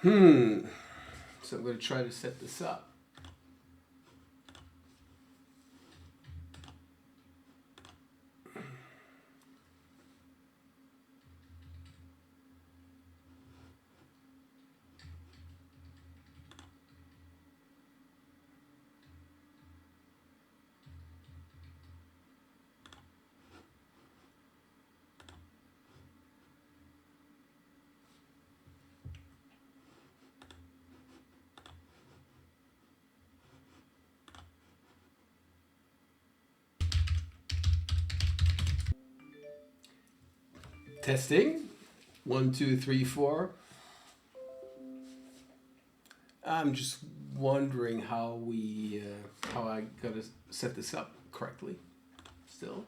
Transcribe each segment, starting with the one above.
So I'm going to try to set this up. Testing. 1, 2, 3, 4. I'm just wondering how I gotta set this up correctly. Still.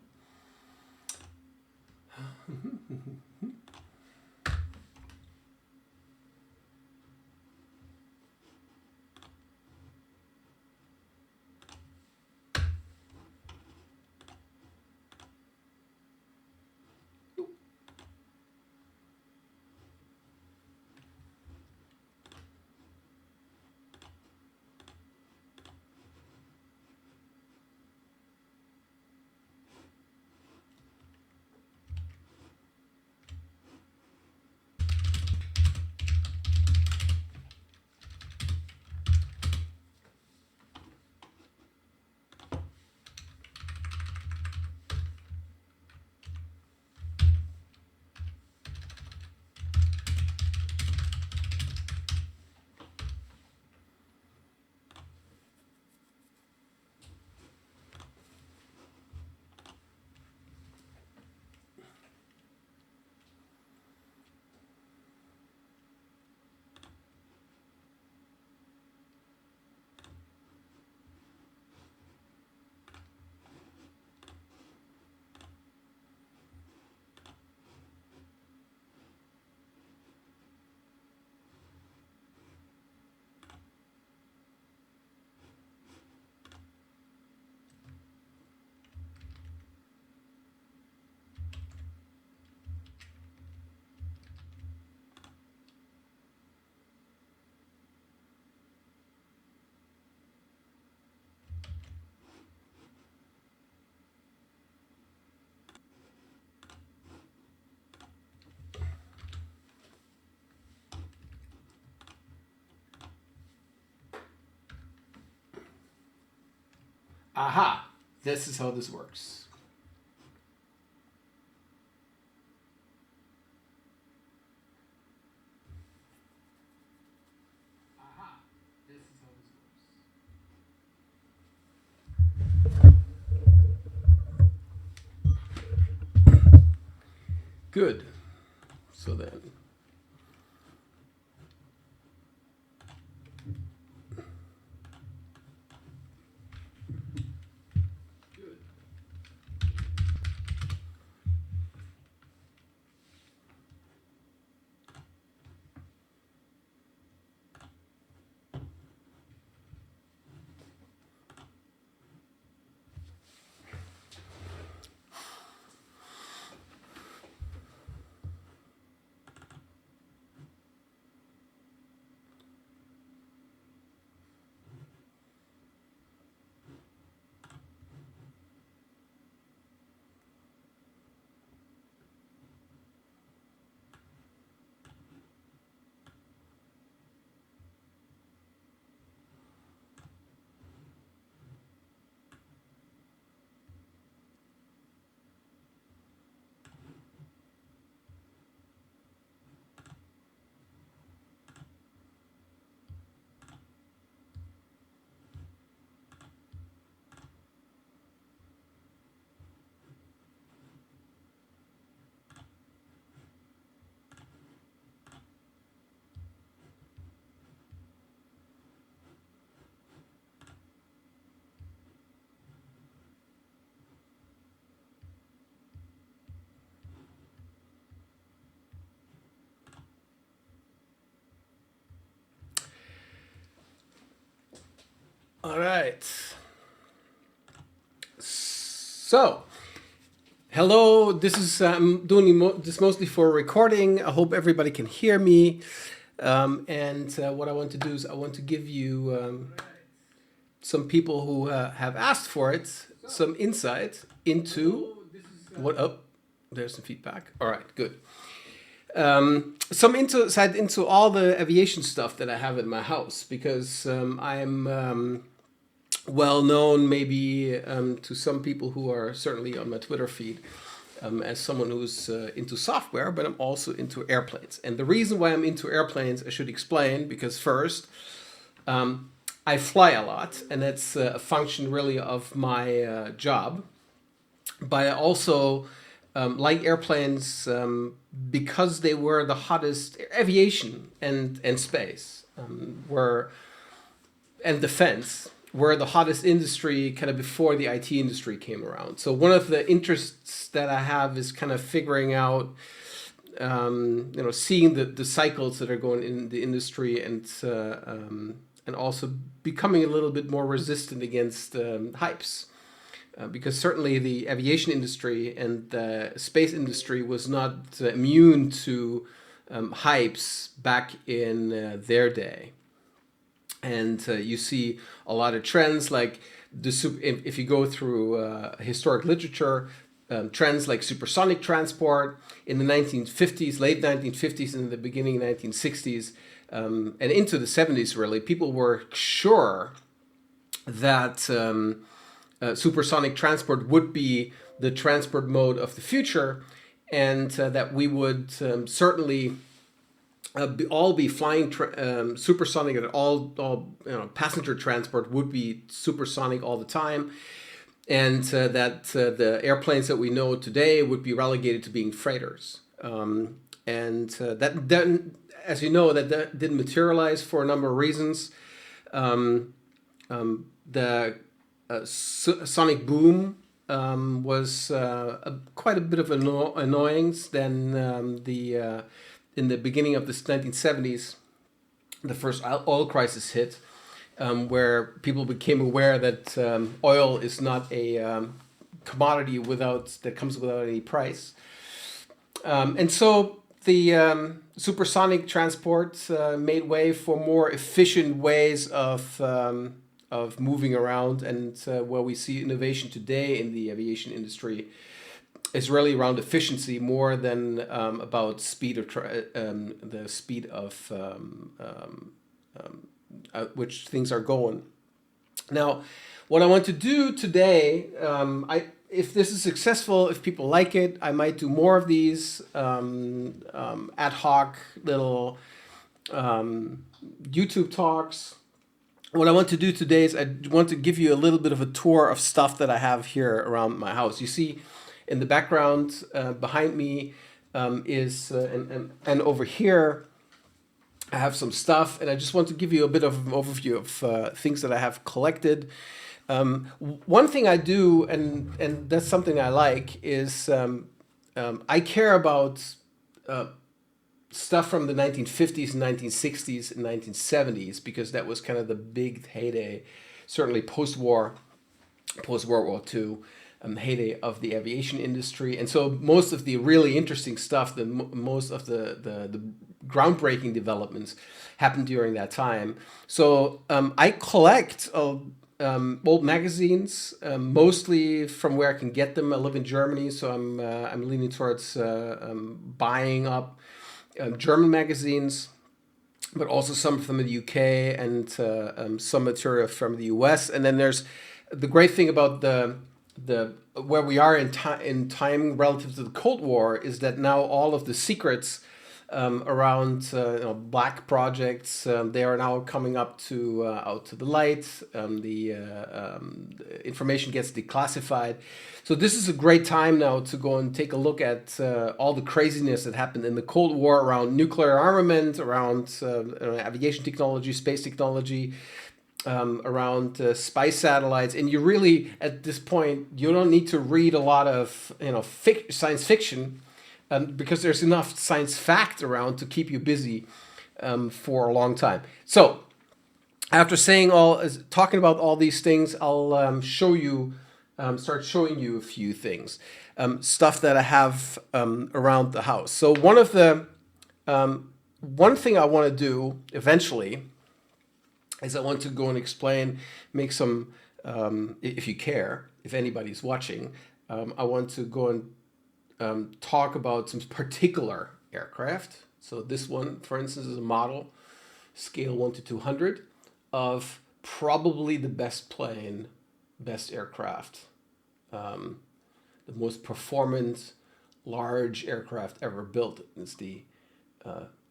Aha! This is how this works. Aha! This is how this works. Good. So then. Good. All right. So, hello. This is I'm doing this mostly for recording. I hope everybody can hear me. And what I want to do is I want to give you some people who have asked for it some insight into what. Oh, there's some feedback. All right, good. Some insight into all the aviation stuff that I have in my house, because I'm well known maybe to some people who are certainly on my Twitter feed as someone who's into software, but I'm also into airplanes. And the reason why I'm into airplanes, I should explain, because first, I fly a lot, and that's a function really of my job. But I also like airplanes because they were the hottest aviation and space were and defense were the hottest industry kind of before the IT industry came around. So one of the interests that I have is kind of figuring out, seeing the cycles that are going in the industry, and also becoming a little bit more resistant against hypes. Because certainly the aviation industry and the space industry was not immune to hypes back in their day. And you see a lot of trends like if you go through historic literature, trends like supersonic transport in the 1950s, late 1950s and the beginning 1960s, and into the 70s really, people were sure that supersonic transport would be the transport mode of the future, and that we would certainly all be flying supersonic, and all passenger transport would be supersonic all the time, and that the airplanes that we know today would be relegated to being freighters. And that then, as you know, that didn't materialize for a number of reasons. The sonic boom was quite a bit of annoyance. Then in the beginning of the 1970s, the first oil crisis hit, where people became aware that oil is not a commodity that comes without any price. And so the supersonic transport made way for more efficient ways of moving around, and where we see innovation today in the aviation industry is really around efficiency more than about speed of the speed of which things are going. Now, what I want to do today, if this is successful, if people like it, I might do more of these ad hoc little YouTube talks. What I want to do today is I want to give you a little bit of a tour of stuff that I have here around my house. You see in the background behind me is, and over here, I have some stuff, and I just want to give you a bit of an overview of things that I have collected. One thing I do, and that's something I like, is I care about stuff from the 1950s and 1960s and 1970s, because that was kind of the big heyday, certainly post-World War II, heyday of the aviation industry. And so most of the really interesting stuff, most of the groundbreaking developments happened during that time. So I collect old magazines, mostly from where I can get them. I live in Germany, so I'm leaning towards buying up German magazines, but also some from the UK and some material from the US. And then there's the great thing about the where we are in time relative to the Cold War is that now all of the secrets around black projects, they are now coming up to out to the light. The information gets declassified. So this is a great time now to go and take a look at all the craziness that happened in the Cold War around nuclear armament, around aviation technology, space technology, around spy satellites. And you really, at this point, you don't need to read a lot of science fiction, because there's enough science fact around to keep you busy for a long time. So after talking about all these things, I'll start showing you a few things, stuff that I have around the house. So one of the one thing I want to do eventually is I want to go and explain, make some, if you care, if anybody's watching, I want to go and talk about some particular aircraft. So this one, for instance, is a model, scale 1 to 200, of probably the best plane, best aircraft, the most performant large aircraft ever built. It's the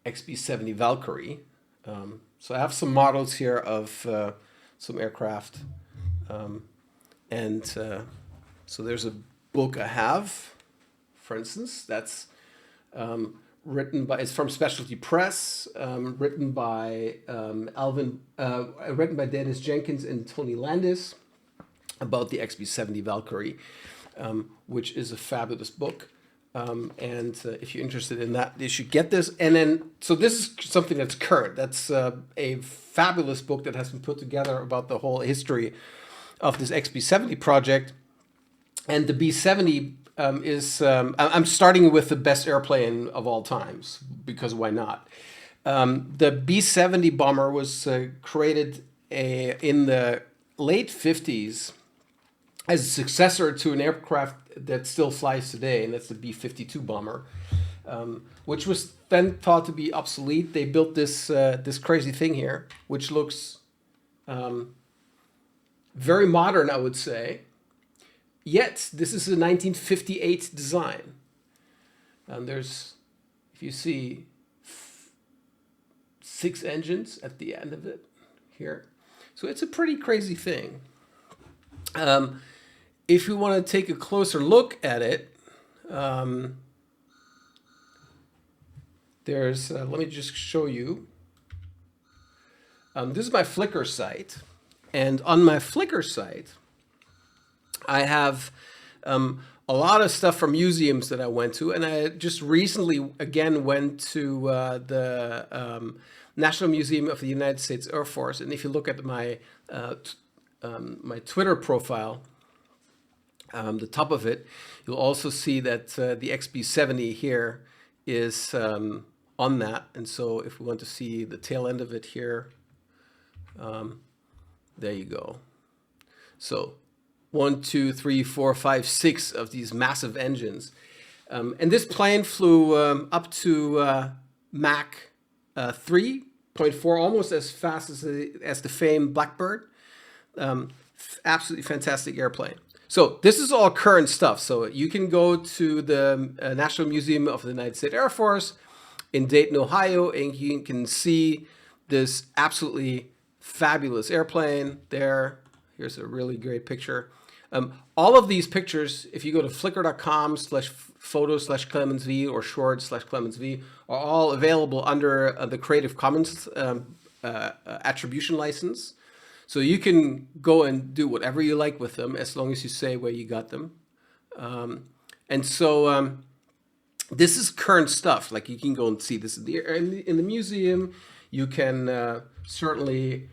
XB-70 Valkyrie. So I have some models here of some aircraft. So there's a book I have, for instance, that's it's from Specialty Press, written by written by Dennis Jenkins and Tony Landis, about the XB-70 Valkyrie, which is a fabulous book. If you're interested in that, you should get this. And then, so this is something that's current. That's a fabulous book that has been put together about the whole history of this XB-70 project. And the B-70 I'm starting with the best airplane of all times, because why not? The B-70 bomber was created in the late 50s as a successor to an aircraft that still flies today, and that's the B-52 bomber, which was then thought to be obsolete. They built this crazy thing here, which looks very modern, I would say. Yet, this is a 1958 design. And there's, if you see, 6 engines at the end of it here. So it's a pretty crazy thing. If you want to take a closer look at it, there's, let me just show you. This is my Flickr site. And on my Flickr site, I have a lot of stuff from museums that I went to, and I just recently again went to the National Museum of the United States Air Force. And if you look at my my Twitter profile, the top of it, you'll also see that the XB-70 here is on that. And so if we want to see the tail end of it here, there you go. So 1, 2, 3, 4, 5, 6 of these massive engines. And this plane flew up to Mach 3.4, almost as fast as the famed Blackbird. Absolutely fantastic airplane. So this is all current stuff. So you can go to the National Museum of the United States Air Force in Dayton, Ohio, and you can see this absolutely fabulous airplane there. Here's a really great picture. All of these pictures, if you go to flickr.com/photo/ClemensV or short/ClemensV, are all available under the Creative Commons attribution license. So you can go and do whatever you like with them, as long as you say where you got them. This is current stuff. Like, you can go and see this in the museum. You can certainly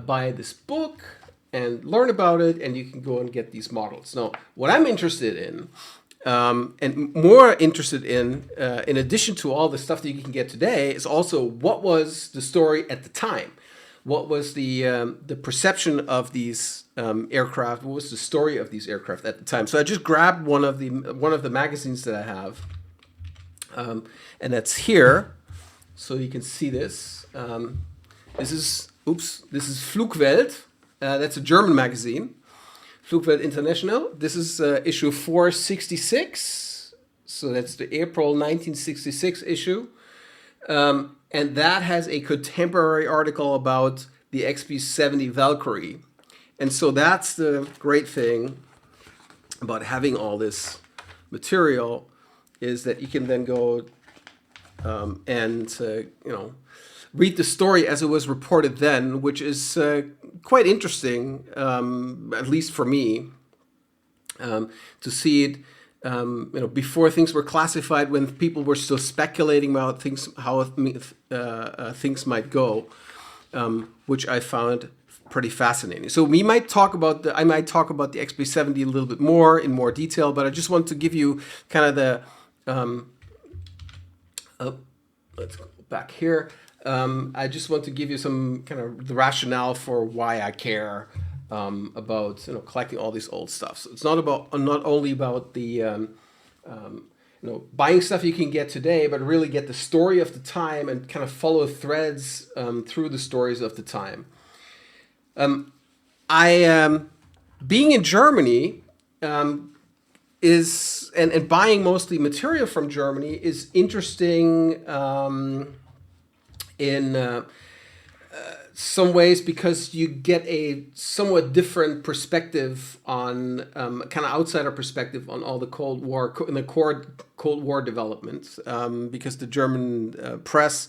buy this book and learn about it, and you can go and get these models. Now, what I'm interested in, and more interested in addition to all the stuff that you can get today, is also what was the story at the time. What was the perception of these aircraft? What was the story of these aircraft at the time? So I just grabbed one of the magazines that I have, and that's here, so you can see this. This is Flugwelt. That's a German magazine, Flugwelt International. This is issue 466. So that's the April 1966 issue. And that has a contemporary article about the XB-70 Valkyrie. And so that's the great thing about having all this material, is that you can then go and read the story as it was reported then, which is quite interesting, at least for me, to see it. Before things were classified, when people were still speculating about things, how things might go, which I found pretty fascinating. So I might talk about the XB-70 a little bit more in more detail, but I just want to give you kind of the let's go back here. I just want to give you some kind of the rationale for why I care about collecting all these old stuff. So it's not only about the buying stuff you can get today, but really get the story of the time and kind of follow threads through the stories of the time. I being in Germany is and buying mostly material from Germany is interesting in some ways because you get a somewhat different perspective on kind of outsider perspective on all the Cold War and the Cold War developments because the German press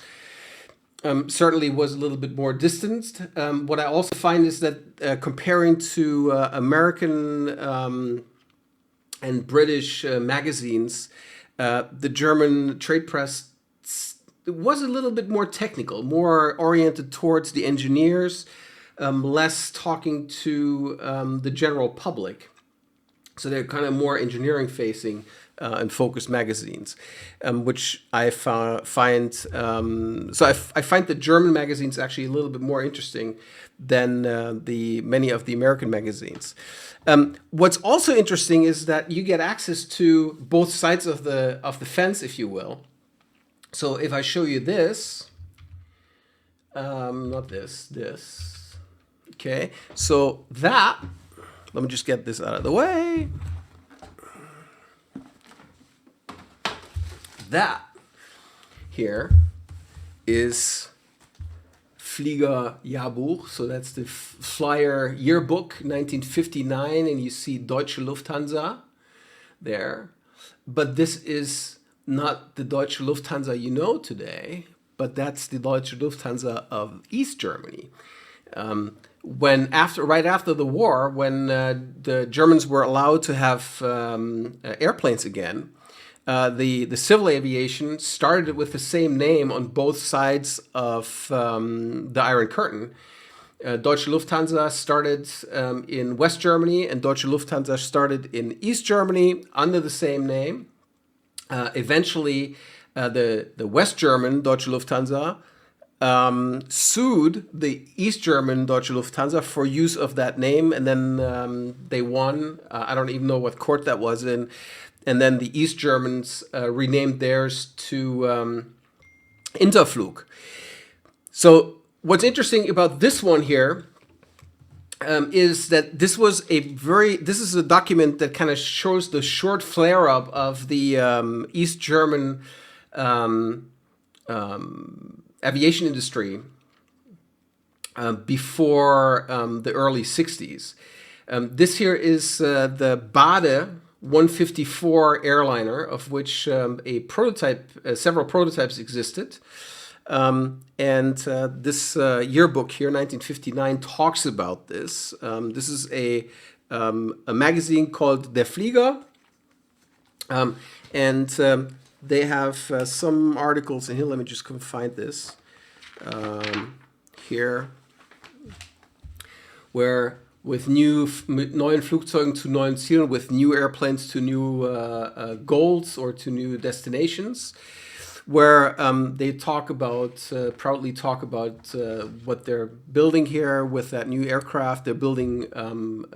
certainly was a little bit more distanced. What I also find is that comparing to American and British magazines, the German trade press was a little bit more technical, more oriented towards the engineers, less talking to the general public. So they're kind of more engineering facing and focused magazines, which I find. So I find the German magazines actually a little bit more interesting than the many of the American magazines. What's also interesting is that you get access to both sides of the fence, if you will. So if I show you this, not this, okay. So that, let me just get this out of the way. That here is Flieger Jahrbuch, so that's the Flyer Yearbook 1959, and you see Deutsche Lufthansa there. But this is not the Deutsche Lufthansa you know today, but that's the Deutsche Lufthansa of East Germany. Right after the war, when the Germans were allowed to have airplanes again, the civil aviation started with the same name on both sides of the Iron Curtain. Deutsche Lufthansa started in West Germany, and Deutsche Lufthansa started in East Germany under the same name. Eventually, the West German Deutsche Lufthansa sued the East German Deutsche Lufthansa for use of that name, and then they won. I don't even know what court that was in. And then the East Germans renamed theirs to Interflug. So what's interesting about this one here is that this is a document that kind of shows the short flare up of the East German aviation industry before the early 60s. This here is the Bade 154 airliner, of which several prototypes existed. This yearbook here, 1959, talks about this. This is a magazine called Der Flieger, they have some articles in here. Let me just come find this here, where with neuen Flugzeugen zu neuen Zielen, with new airplanes to new goals or to new destinations, where they proudly talk about what they're building here with that new aircraft. They're building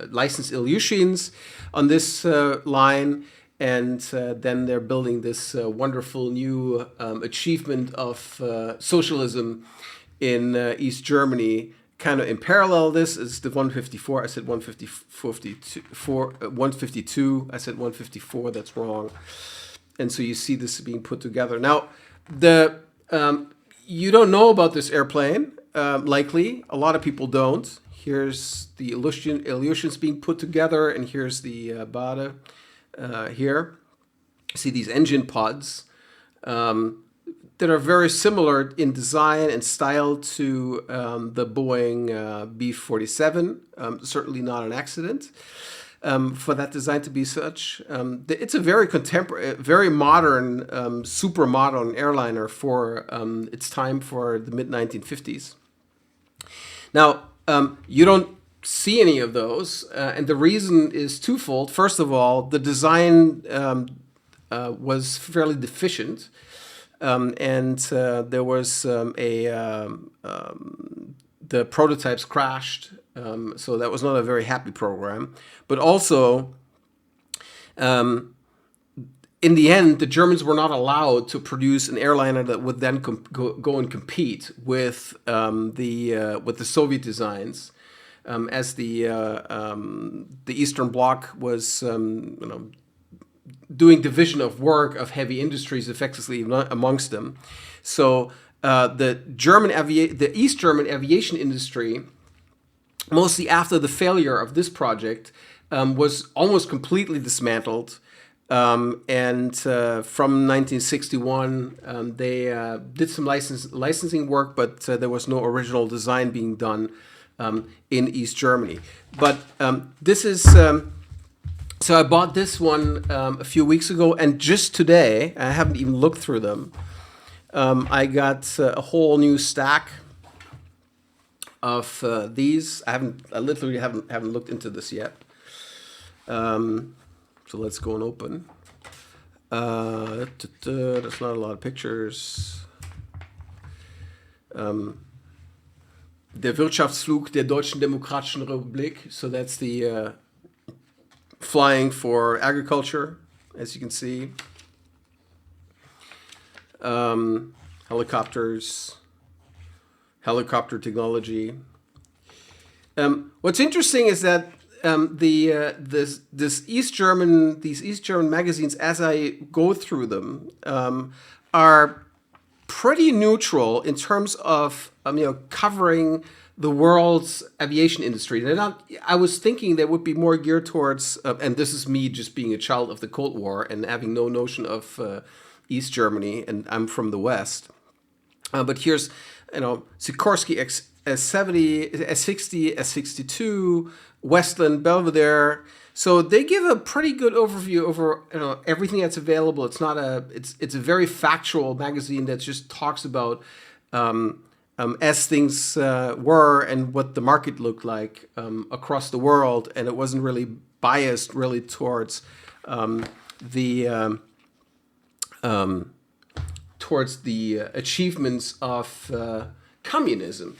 licensed Ilyushins on this line, and then they're building this wonderful new achievement of socialism in East Germany. Kind of in parallel, this is the 154. I said 152. I said 154. That's wrong. And so you see this being put together. Now, you don't know about this airplane, likely. A lot of people don't. Here's the Ilyushins being put together, and here's the Bade here. See these engine pods that are very similar in design and style to the Boeing B-47. Certainly not an accident. For that design to be such. It's a very contemporary, very modern, super modern airliner for its time, for the mid-1950s. Now, you don't see any of those, and the reason is twofold. First of all, the design was fairly deficient. and there was the prototypes crashed, so that was not a very happy program. But also, in the end, the Germans were not allowed to produce an airliner that would then go and compete with the Soviet designs, as the Eastern Bloc was doing division of work of heavy industries effectively amongst them. So the East German aviation industry, mostly after the failure of this project, was almost completely dismantled. And from 1961, they did some licensing work, but there was no original design being done in East Germany. But this is... So I bought this one a few weeks ago, and just today, I haven't even looked through them, I got a whole new stack of these. I literally haven't looked into this yet. So let's go and open. There's not a lot of pictures. Der Wirtschaftsflug der Deutschen Demokratischen Republik. So that's the flying for agriculture, as you can see. Helicopters, helicopter technology. What's interesting is that these East German magazines, as I go through them, are pretty neutral in terms of covering the world's aviation industry. They're not. I was thinking they would be more geared towards, and this is me just being a child of the Cold War and having no notion of East Germany, and I'm from the West. But here's, Sikorsky S70, S60, S62, Westland, Belvedere. So they give a pretty good overview over everything that's available. It's not it's a very factual magazine that just talks about as things were and what the market looked like across the world, and it wasn't really biased really towards the achievements of communism.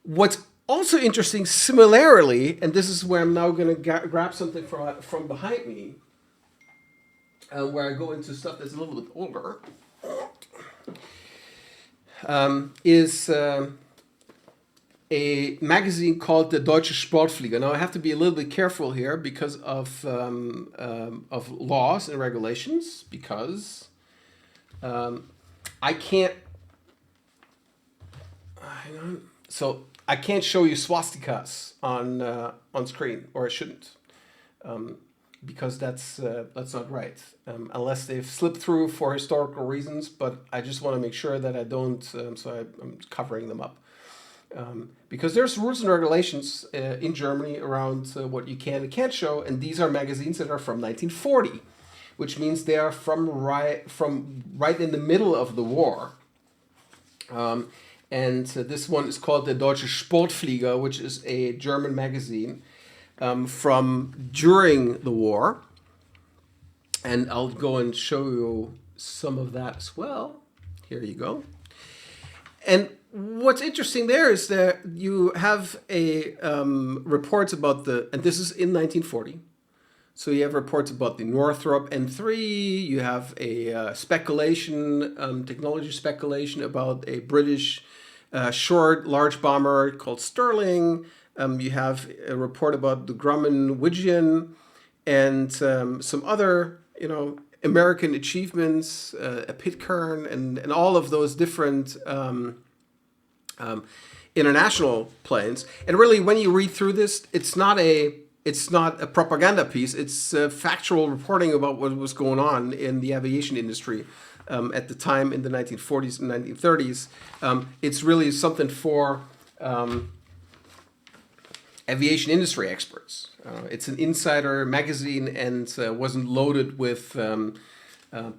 What's also interesting, similarly, and this is where I'm now going to grab something from behind me, where I go into stuff that's a little bit older, is a magazine called the Deutsche Sportflieger. Now I have to be a little bit careful here because of laws and regulations, because I can't. Hang on. So I can't show you swastikas on screen, or I shouldn't, because that's not right, unless they've slipped through for historical reasons. But I just want to make sure that I don't, so I'm covering them up, because there's rules and regulations in Germany around what you can and can't show, and these are magazines that are from 1940, which means they are from right in the middle of the war. And this one is called the Deutsche Sportflieger, which is a German magazine from during the war. And I'll go and show you some of that as well. Here you go. And what's interesting there is that you have a reports about and this is in 1940. So you have reports about the Northrop N3. You have a technology speculation about a British short large bomber called Sterling. You have a report about the Grumman Wigian, and some other American achievements, a Pitcairn, and all of those different international planes. And really, when you read through this, it's not a propaganda piece. It's factual reporting about what was going on in the aviation industry at the time in the 1940s and 1930s. It's really something for aviation industry experts. It's an insider magazine and wasn't loaded with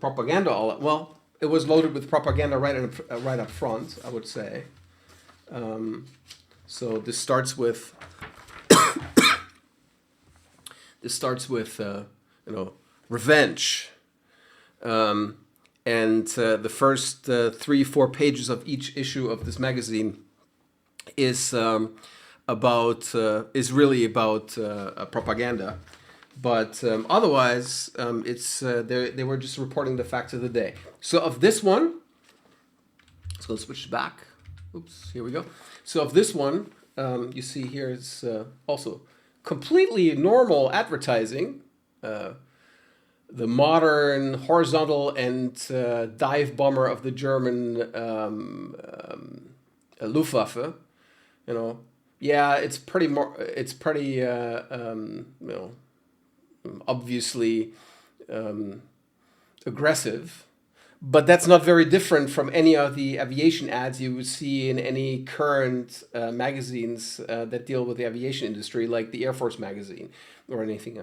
propaganda. Well, it was loaded with propaganda right up front, I would say. So this starts with revenge, And the first 3-4 pages of each issue of this magazine is really about propaganda. But otherwise, they were just reporting the facts of the day. So of this one, let's go switch back. Oops, here we go. So of this one, you see here is also completely normal advertising. The modern horizontal and dive bomber of the German Luftwaffe. You know, yeah, it's pretty obviously aggressive, but that's not very different from any of the aviation ads you would see in any current magazines that deal with the aviation industry, like the Air Force magazine or anything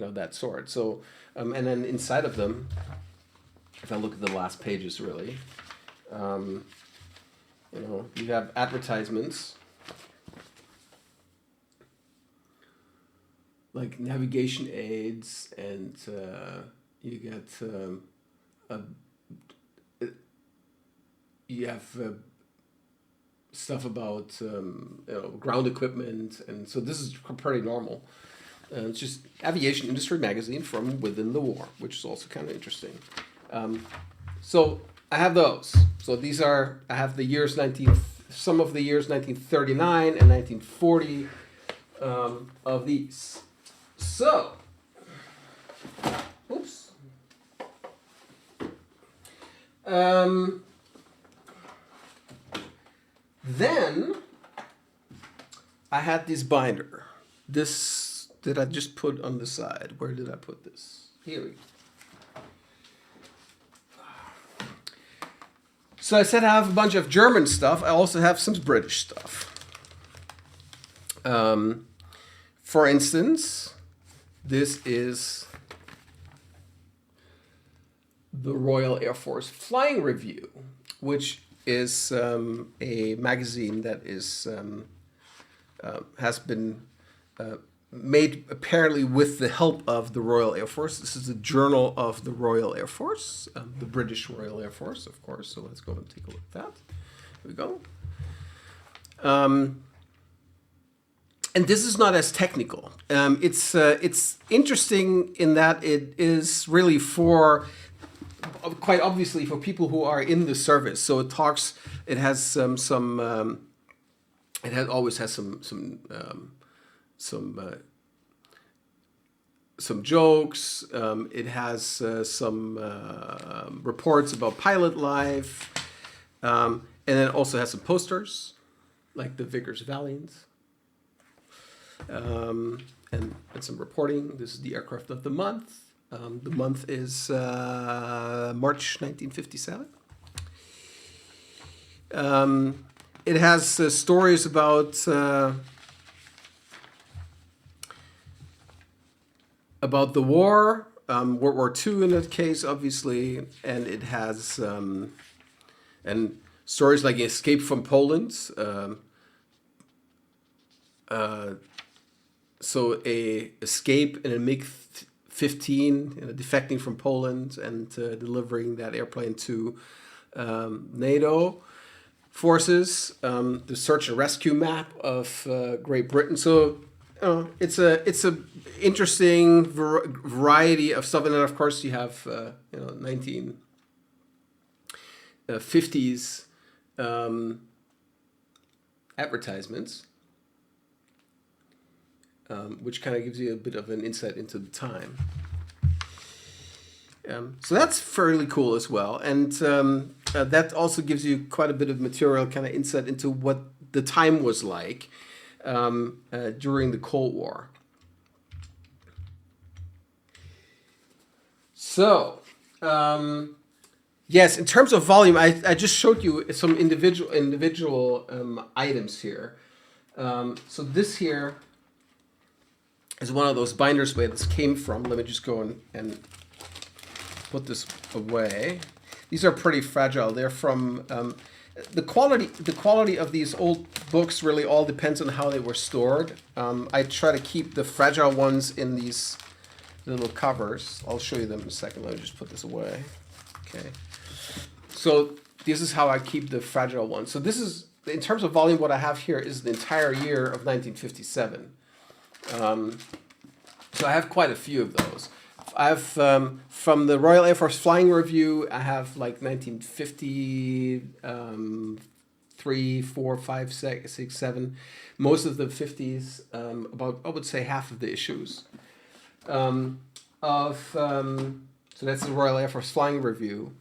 of that sort. So, and then inside of them, if I look at the last pages, really, you have advertisements like navigation aids, and you get you have stuff about ground equipment, and so this is pretty normal. It's just aviation industry magazine from within the war, which is also kind of interesting. So I have those. So I have the years some of the years 1939 and 1940 of these. So, oops. Then I had this binder. This did I just put on the side? Where did I put this? Here we go. So I said I have a bunch of German stuff. I also have some British stuff. For instance, this is the Royal Air Force Flying Review, which is a magazine that has been made apparently with the help of the Royal Air Force. This is a journal of the Royal Air Force, the British Royal Air Force, of course. So let's go and take a look at that. Here we go. And this is not as technical. It's interesting in that it is really quite obviously for people who are in the service. So it has always has some jokes. It has some reports about pilot life, and then it also has some posters, like the Vickers Valiant, and some reporting. This is the aircraft of the month. The month is March 1957. It has stories about the war, World War II in that case, obviously, and it has and stories like Escape from Poland. So a escape in a MiG-15, defecting from Poland and delivering that airplane to NATO forces. The search and rescue map of Great Britain. So it's a interesting variety of stuff, and then of course you have 1950s advertisements, which kind of gives you a bit of an insight into the time. So that's fairly cool as well, and that also gives you quite a bit of material, kind of insight into what the time was like during the Cold War. So, yes, in terms of volume, I just showed you some individual items here. So this here is one of those binders where this came from. Let me just go and put this away. These are pretty fragile. They're from the quality of these old books really all depends on how they were stored. I try to keep the fragile ones in these little covers. I'll show you them in a second. Let me just put this away. Okay. So this is how I keep the fragile one. So this is, in terms of volume, what I have here is the entire year of 1957. So I have quite a few of those. I have from the Royal Air Force Flying Review, I have like 1950, 3, 4, 5, 6, 7, most of the 50s, about, I would say, half of the issues. So that's the Royal Air Force Flying Review.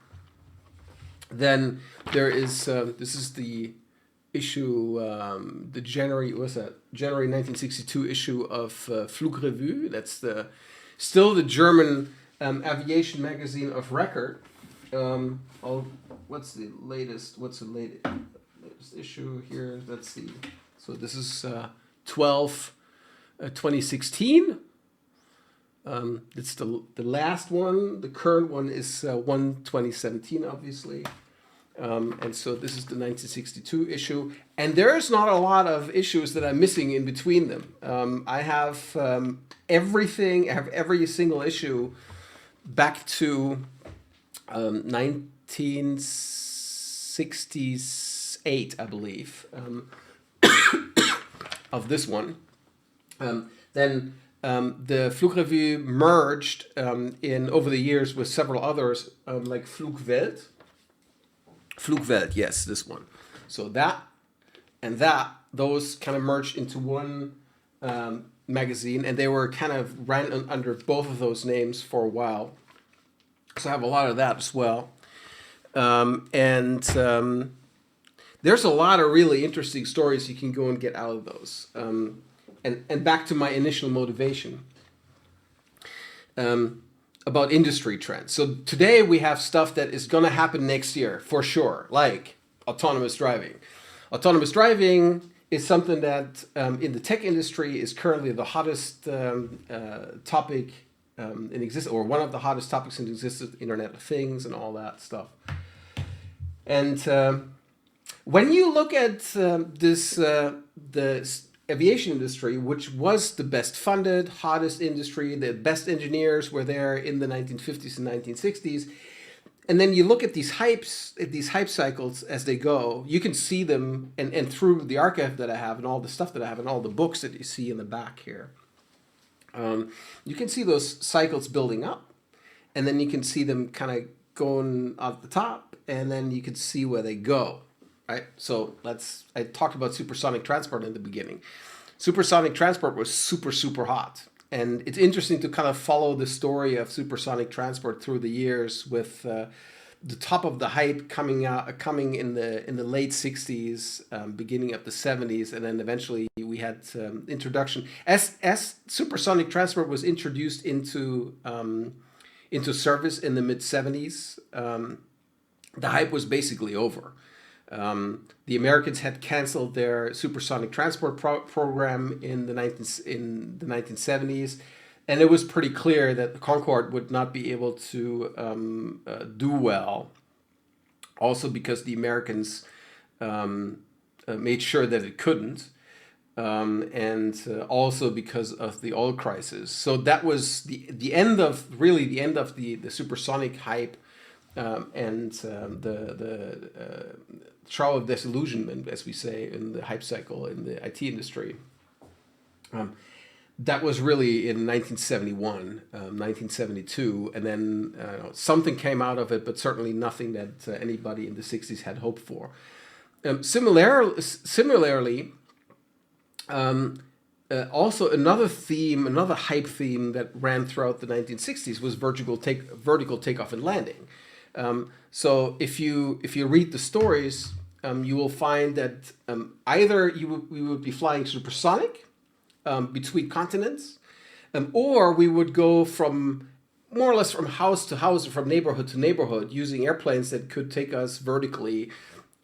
Then there is, this is the issue, the January 1962 issue of Flugrevue. That's still the German aviation magazine of record. What's the latest issue here? Let's see. So this is 2016. It's the last one. The current one is 2017, obviously. And so this is the 1962 issue. And there's not a lot of issues that I'm missing in between them. I have everything, I have every single issue back to 1968, I believe, of this one. Then the Flugrevue merged over the years with several others, like Flugwelt. Flugwelt, yes, this one. So that and those kind of merged into one magazine, and they were kind of ran under both of those names for a while. So I have a lot of that as well. There's a lot of really interesting stories you can go and get out of those. And back to my initial motivation about industry trends. So today we have stuff that is going to happen next year for sure, like autonomous driving. Autonomous driving is something that in the tech industry is currently the hottest topic in existence, or one of the hottest topics in existence, Internet of Things and all that stuff. And when you look at the aviation industry, which was the best funded, hottest industry, the best engineers were there in the 1950s and 1960s. And then you look at these hype cycles as they go, you can see them, and through the archive that I have and all the stuff that I have and all the books that you see in the back here, you can see those cycles building up, and then you can see them kind of going off the top, and then you can see where they go. Right? So I talked about supersonic transport in the beginning. Supersonic transport was super, super hot. And it's interesting to kind of follow the story of supersonic transport through the years, with the top of the hype coming in the late 60s, beginning of the 70s, and then eventually we had introduction. As supersonic transport was introduced into service in the mid 70s, the hype was basically over. The Americans had canceled their supersonic transport program in the 1970s, and it was pretty clear that the Concorde would not be able to do well. Also because the Americans made sure that it couldn't, and also because of the oil crisis. So that was the end of the supersonic hype. And the trial of disillusionment, as we say in the hype cycle in the IT industry. That was really in 1971, 1972, and then something came out of it, but certainly nothing that anybody in the 60s had hoped for. Similarly, also another hype theme that ran throughout the 1960s was vertical takeoff and landing. So if you read the stories, you will find that either we would be flying supersonic between continents, or we would go more or less from house to house, or from neighborhood to neighborhood, using airplanes that could take us vertically,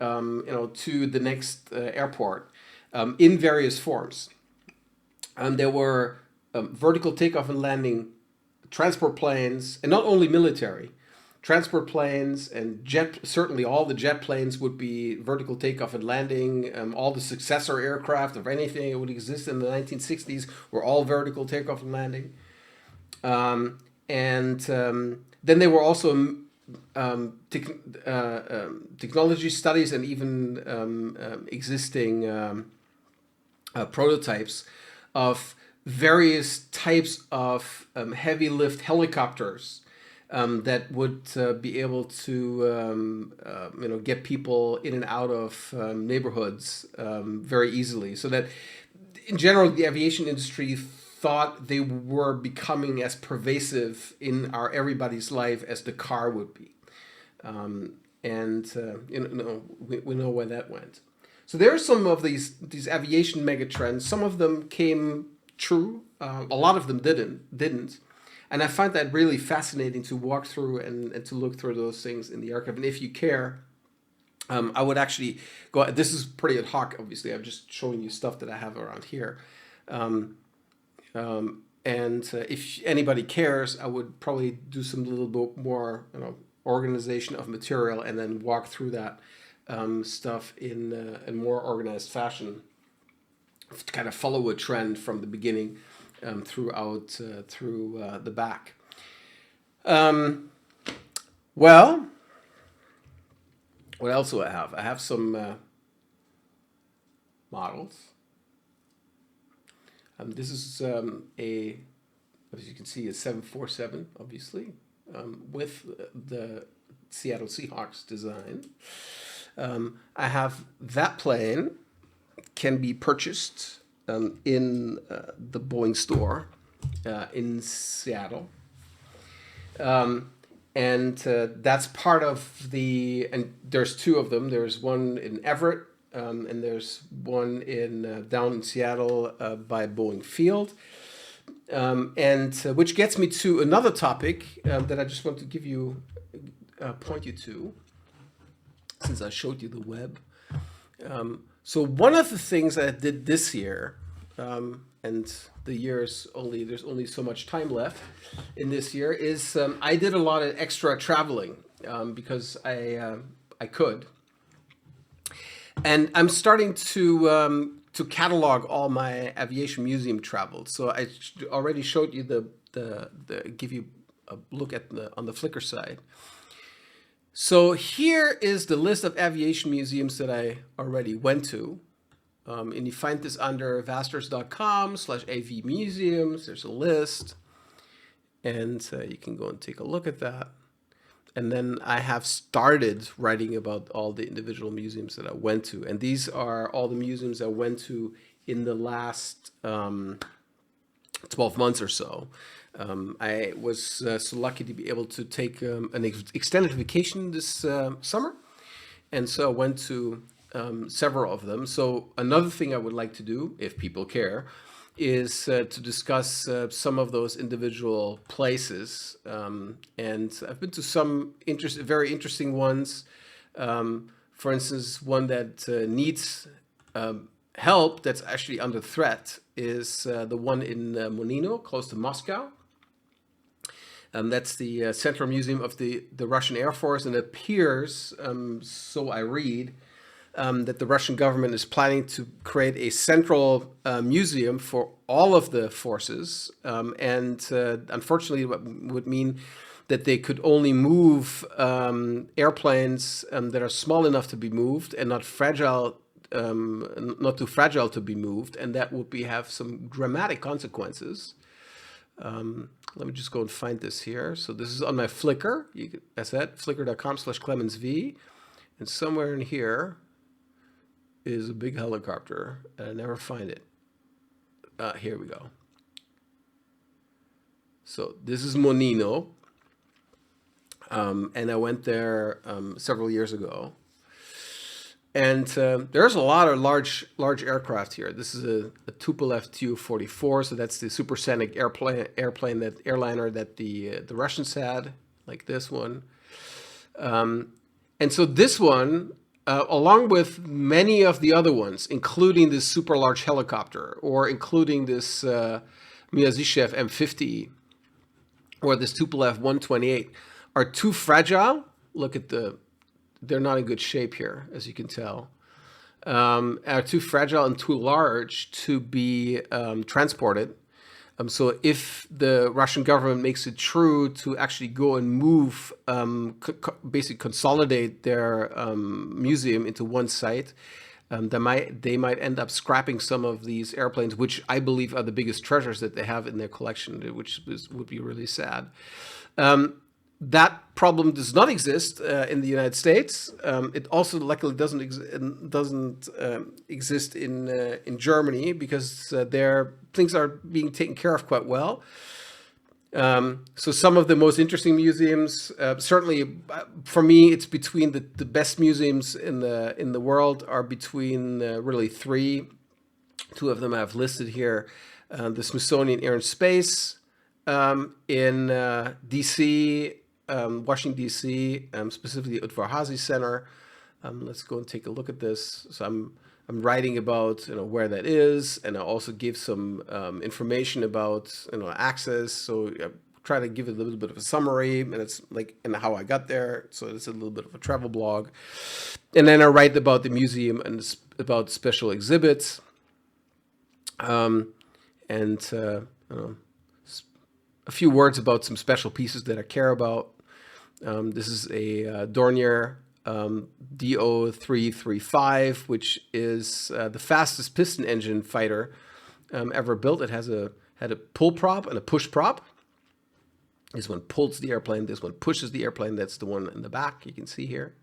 to the next airport, in various forms. And there were vertical takeoff and landing transport planes, and not only military. Transport planes and certainly all the jet planes would be vertical takeoff and landing. All the successor aircraft of anything that would exist in the 1960s were all vertical takeoff and landing. Then there were also technology studies and even existing prototypes of various types of heavy lift helicopters that would be able to get people in and out of neighborhoods very easily. So that in general, the aviation industry thought they were becoming as pervasive in our everybody's life as the car would be. We know where that went. So there are some of these aviation megatrends. Some of them came true. A lot of them didn't. And I find that really fascinating to walk through and to look through those things in the archive. And if you care, I would actually go. This is pretty ad hoc, obviously. I'm just showing you stuff that I have around here. If anybody cares, I would probably do some little bit more, organization of material and then walk through that stuff in a more organized fashion to kind of follow a trend from the beginning through the back. Well, what else do I have? I have some models. This is as you can see, a 747, obviously, with the Seattle Seahawks design. I have that plane, can be purchased in the Boeing store in Seattle. That's part of and there's two of them. There's one in Everett, and there's one down in Seattle by Boeing Field. Which gets me to another topic that I just want to point you to, since I showed you the web. So one of the things I did this year, and there's only so much time left in this year, is I did a lot of extra traveling because I could. And I'm starting to catalog all my aviation museum travel. So I already showed you give you a look on the Flickr side. So here is the list of aviation museums that I already went to. And you find this under vasters.com/avmuseums. There's a list. And you can go and take a look at that. And then I have started writing about all the individual museums that I went to. And these are all the museums I went to in the last 12 months or so. I was so lucky to be able to take an extended vacation this summer. And so I went to several of them. So another thing I would like to do, if people care, is to discuss some of those individual places. And I've been to some very interesting ones. For instance, one that needs help, that's actually under threat, is the one in Monino, close to Moscow. That's the Central Museum of the Russian Air Force, and it appears, so I read, that the Russian government is planning to create a central museum for all of the forces, and unfortunately, what would mean that they could only move airplanes that are small enough to be moved and not too fragile to be moved, and that would have some dramatic consequences. Let me just go and find this here. So this is on my Flickr. That's it, flickr.com/ClemensV, and somewhere in here is a big helicopter, and I never find it. Here we go. So this is Monino, and I went there several years ago. And there's a lot of large aircraft here. This is a Tupolev Tu-44, so that's the supersonic airliner that the Russians had, like this one. And so this one, along with many of the other ones, including this super large helicopter, or including this Myasishchev M50, or this Tupolev 128, are too fragile. Look at they're not in good shape here, as you can tell. Are too fragile and too large to be transported. So if the Russian government makes it true to actually go and move, basically consolidate their museum into one site, they might end up scrapping some of these airplanes, which I believe are the biggest treasures that they have in their collection, which would be really sad. That problem does not exist in the United States. It also luckily doesn't exist in Germany, because their things are being taken care of quite well. So some of the most interesting museums, certainly for me, it's between the best museums in the world are between really three. Two of them I've listed here: the Smithsonian Air and Space in D.C., Washington D.C., specifically Udvar-Hazy Center. Let's go and take a look at this. So I'm writing about where that is, and I also give some information about access. So I try to give it a little bit of a summary, and it's and how I got there. So it's a little bit of a travel blog, and then I write about the museum and about special exhibits, and a few words about some special pieces that I care about. This is a Dornier DO-335, which is the fastest piston engine fighter ever built. It had a pull prop and a push prop. This one pulls the airplane. This one pushes the airplane. That's the one in the back you can see here.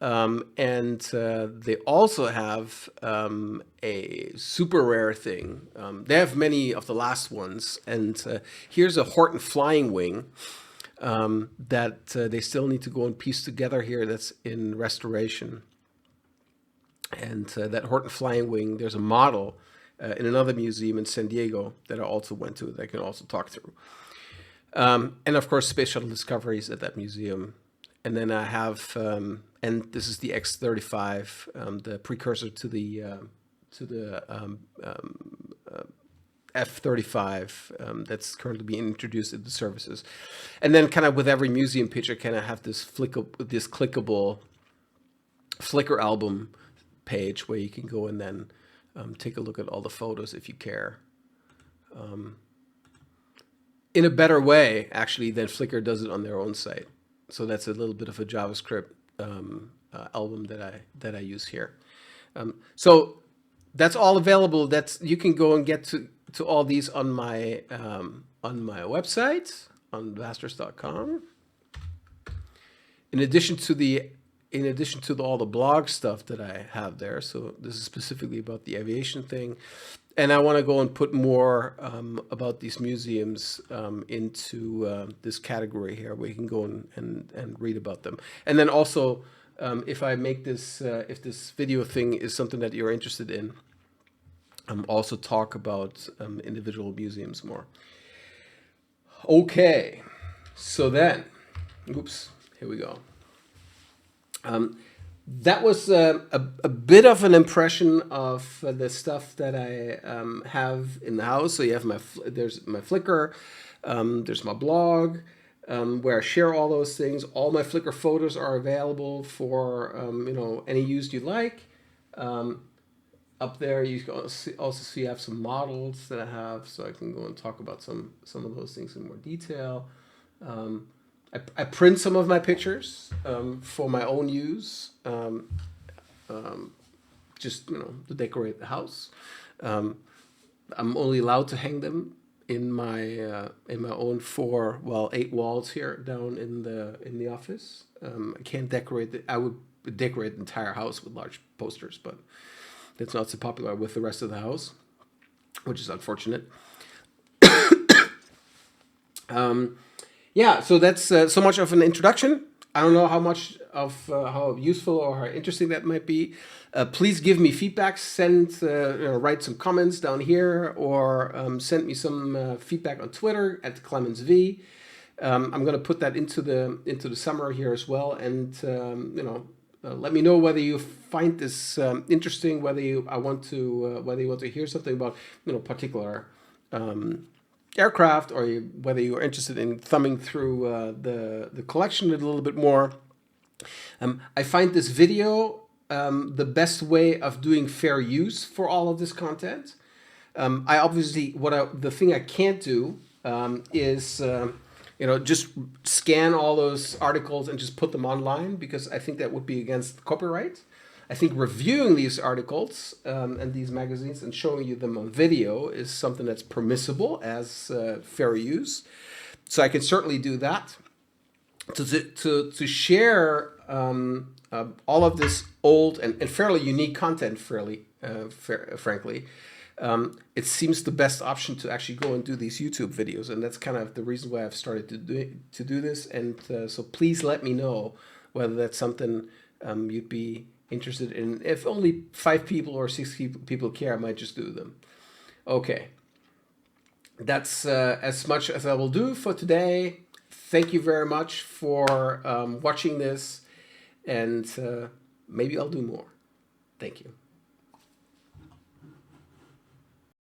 And they also have a super rare thing. They have many of the last ones. And here's a Horten Flying Wing that they still need to go and piece together here. That's in restoration. And that Horten Flying Wing, there's a model in another museum in San Diego that I also went to that I can also talk through. And of course, Space Shuttle Discovery is at that museum. And then I have, and this is the X-35, the precursor to the F-35 that's currently being introduced into services. And then kind of with every museum picture, kind of have this clickable Flickr album page where you can go and then take a look at all the photos if you care. In a better way, actually, than Flickr does it on their own site. So that's a little bit of a JavaScript album that I use here. So that's all available. You can go and get to all these on my website on vasters.com. In addition to all the blog stuff that I have there. So this is specifically about the aviation thing. And I want to go and put more about these museums into this category here, where you can go and read about them. And then also, if I make this, if this video thing is something that you're interested in, also talk about individual museums more. Okay, so then, oops, here we go. That was a bit of an impression of the stuff that I have in the house. So you have there's my Flickr, there's my blog, where I share all those things. All my Flickr photos are available for any use you like. Up there you can also see I have some models that I have, so I can go and talk about some of those things in more detail. I print some of my pictures for my own use, just to decorate the house. I'm only allowed to hang them in my own 8 walls here down in the office. I can't decorate I would decorate the entire house with large posters, but that's not so popular with the rest of the house, which is unfortunate. Yeah, so that's so much of an introduction. I don't know how much of how useful or how interesting that might be. Please give me feedback. Write some comments down here, or send me some feedback on Twitter at ClemensV. I'm going to put that into the summary here as well, and let me know whether you find this interesting, whether you want to hear something about particular aircraft, or whether you're interested in thumbing through the collection a little bit more. I find this video the best way of doing fair use for all of this content. I obviously the thing I can't do is just scan all those articles and just put them online, because I think that would be against copyright. I think reviewing these articles and these magazines and showing you them on video is something that's permissible as fair use. So I can certainly do that. To share all of this old and fairly unique content, frankly, it seems the best option to actually go and do these YouTube videos, and that's kind of the reason why I've started to do this. And so please let me know whether that's something you'd be interested in. If only 5 people or 6 people care, I might just do them. Okay, that's as much as I will do for today. Thank you very much for watching this, and maybe I'll do more. Thank you.